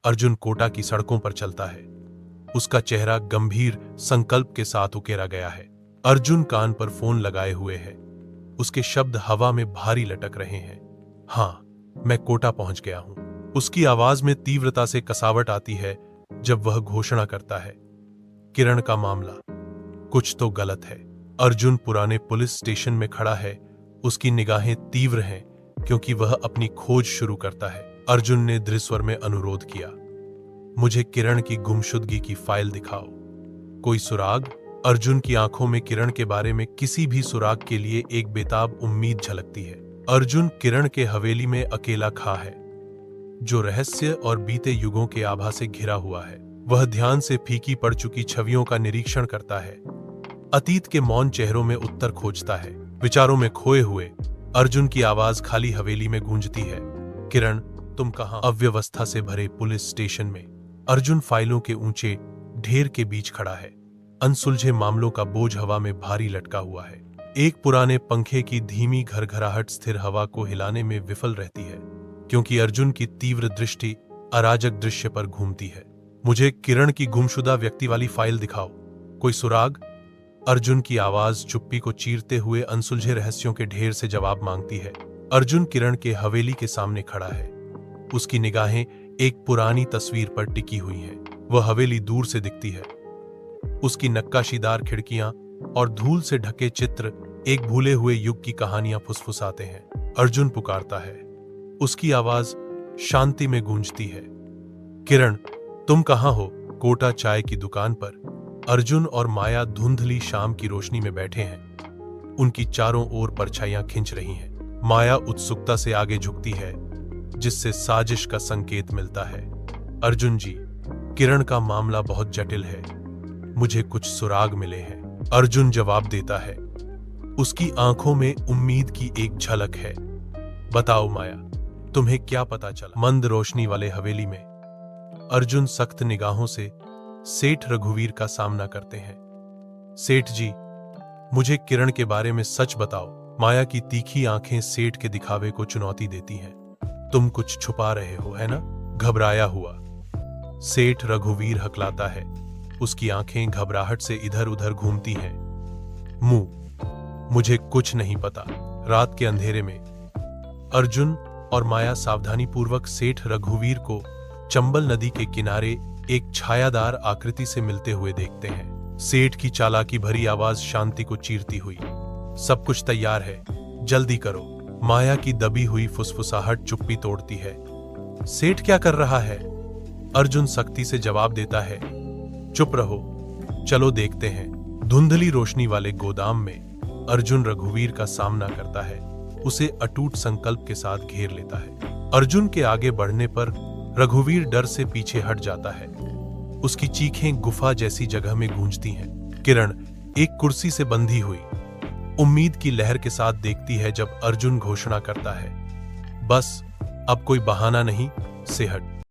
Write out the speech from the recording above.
अर्जुन कोटा की सड़कों पर चलता है। उसका चेहरा गंभीर संकल्प के साथ उकेरा गया है। अर्जुन कान पर फोन लगाए हुए है। उसके शब्द हवा में भारी लटक रहे हैं। हाँ, मैं कोटा पहुंच गया हूं। उसकी आवाज में तीव्रता से कसावट आती है जब वह घोषणा करता है, किरण का मामला, कुछ तो गलत है। अर्जुन पुराने पुलिस स्टेशन में खड़ा है। उसकी निगाहें तीव्र हैं क्योंकि वह अपनी खोज शुरू करता है। अर्जुन ने दृढ़ स्वर में अनुरोध किया, मुझे किरण की गुमशुदगी की फाइल दिखाओ। कोई सुराग? अर्जुन की आंखों में किरण के बारे में किसी भी सुराग के लिए एक बेताब उम्मीद झलकती है। अर्जुन किरण के हवेली में अकेला खा है, जो रहस्य और बीते युगों के आभा से घिरा हुआ है। वह ध्यान से फीकी पड़ चुकी छवियों का निरीक्षण करता है। अतीत के मौन चेहरों में उत्तर खोजता है। विचारों में खोए हुए अर्जुन की आवाज खाली हवेली में गूंजती है, किरण, तुम कहां? अव्यवस्था से भरे पुलिस स्टेशन में अर्जुन फाइलों के ऊंचे ढेर के बीच खड़ा है। अनसुलझे मामलों का बोझ हवा में भारी लटका हुआ है। एक पुराने पंखे की धीमी घरघराहट स्थिर हवा को हिलाने में विफल रहती है, क्योंकि अर्जुन की तीव्र दृष्टि अराजक दृश्य पर घूमती है। मुझे किरण की गुमशुदा व्यक्ति वाली फाइल दिखाओ। कोई सुराग? अर्जुन की आवाज चुप्पी को चीरते हुए अनसुलझे रहस्यों के ढेर से जवाब मांगती है। अर्जुन किरण के हवेली के सामने खड़ा है। उसकी निगाहें एक पुरानी तस्वीर पर टिकी हुई हैं। वह हवेली दूर से दिखती है। उसकी नक्काशीदार खिड़कियां और धूल से ढके चित्र एक भूले हुए युग की कहानियां फुसफुसाते हैं। अर्जुन पुकारता है। उसकी आवाज शांति में गूंजती है, किरण, तुम कहां हो? कोटा चाय की दुकान पर अर्जुन और माया धुंधली शाम की रोशनी में बैठे हैं। उनकी चारों ओर परछाइयां खिंच रही हैं। माया उत्सुकता से आगे झुकती है, जिससे साजिश का संकेत मिलता है। अर्जुन जी, किरण का मामला बहुत जटिल है। मुझे कुछ सुराग मिले हैं। अर्जुन जवाब देता है। उसकी आंखों में उम्मीद की एक झलक है। बताओ माया, तुम्हें क्या पता चला? मंद रोशनी वाले हवेली में अर्जुन सख्त निगाहों से सेठ रघुवीर का सामना करते हैं। सेठ जी, मुझे किरण के बारे में सच बताओ। माया की तीखी आंखें सेठ के दिखावे को चुनौती देती हैं। तुम कुछ छुपा रहे हो, है ना? घबराया हुआ सेठ रघुवीर हकलाता है। उसकी आंखें घबराहट से इधर उधर घूमती हैं। मुझे कुछ नहीं पता। रात के अंधेरे में अर्जुन और माया सावधानीपूर्वक सेठ रघुवीर को चंबल नदी के किनारे एक छायादार आकृति से मिलते हुए देखते हैं। सेठ की चालाकी भरी आवाज शांति को चीरती हुई, सब कुछ तैयार है, जल्दी करो। माया की दबी हुई फुसफुसाहट चुप्पी तोड़ती है। सेठ क्या कर रहा है? अर्जुन सख्ती से जवाब देता है, चुप रहो, चलो देखते हैं। धुंधली रोशनी वाले गोदाम में अर्जुन रघुवीर का सामना करता है। उसे अटूट संकल्प के साथ घेर लेता है। अर्जुन के आगे बढ़ने पर रघुवीर डर से पीछे हट जाता है। उसकी चीखें गुफा जैसी जगह में गूंजती हैं। किरण एक कुर्सी से बंधी हुई उम्मीद की लहर के साथ देखती है जब अर्जुन घोषणा करता है, बस अब कोई बहाना नहीं सेठ,